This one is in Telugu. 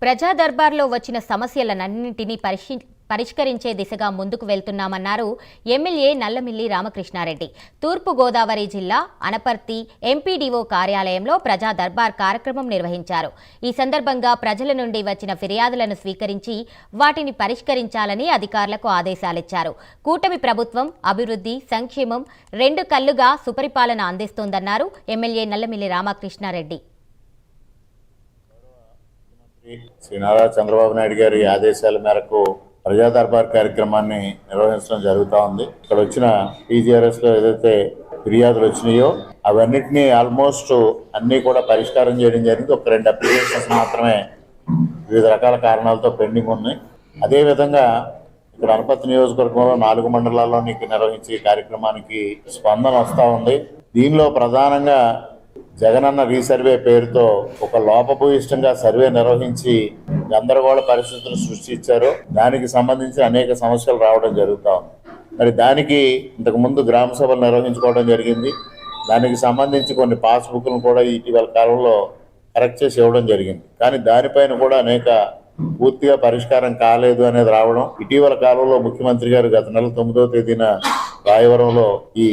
ప్రజా దర్బార్లో వచ్చిన సమస్యలన్నింటినీ పరిష్కరించే దిశగా ముందుకు వెళ్తున్నామన్నారు ఎమ్మెల్యే నల్లమిల్లి రామకృష్ణారెడ్డి. తూర్పు గోదావరి జిల్లా అనపర్తి ఎంపీడీఓ కార్యాలయంలో ప్రజా దర్బార్ కార్యక్రమం నిర్వహించారు. ఈ సందర్భంగా ప్రజల నుండి వచ్చిన ఫిర్యాదులను స్వీకరించి వాటిని పరిష్కరించాలని అధికారులకు ఆదేశాలిచ్చారు. కూటమి ప్రభుత్వం అభివృద్ధి, సంక్షేమం రెండు కళ్లుగా సుపరిపాలన అందిస్తోందన్నారు ఎమ్మెల్యే నల్లమిల్లి రామకృష్ణారెడ్డి. శ్రీ నారా చంద్రబాబు నాయుడు గారి ఆదేశాల మేరకు ప్రజా దర్బార్ కార్యక్రమాన్ని నిర్వహించడం జరుగుతూ ఉంది. ఇక్కడ వచ్చిన టీజీఆర్ఎస్ లో ఏదైతే ఫిర్యాదులు వచ్చినాయో అవన్నిటినీ ఆల్మోస్ట్ అన్నీ కూడా పరిష్కారం చేయడం జరిగింది. ఒక 2 అప్లికేషన్స్ మాత్రమే వివిధ రకాల కారణాలతో పెండింగ్ ఉన్నాయి. అదేవిధంగా ఇక్కడ అనపర్తి నియోజకవర్గంలో 4 మండలాల్లో నిర్వహించే కార్యక్రమానికి స్పందన వస్తూ ఉంది. దీనిలో ప్రధానంగా జగనన్న రీసర్వే పేరుతో ఒక లోపభూయిష్టంగా సర్వే నిర్వహించి గందరగోళ పరిస్థితులు సృష్టించారు. దానికి సంబంధించి అనేక సమస్యలు రావడం జరుగుతూ ఉంది. మరి దానికి ఇంతకుముందు గ్రామ సభలు నిర్వహించుకోవడం జరిగింది. దానికి సంబంధించి కొన్ని పాస్బుక్లను కూడా ఇటీవల కాలంలో కరెక్ట్ చేసి ఇవ్వడం జరిగింది. కానీ దానిపైన కూడా అనేక పూర్తిగా పరిష్కారం కాలేదు అనేది రావడం, ఇటీవల కాలంలో ముఖ్యమంత్రి గారు గత నెల 9వ తేదీన రాయవరంలో ఈ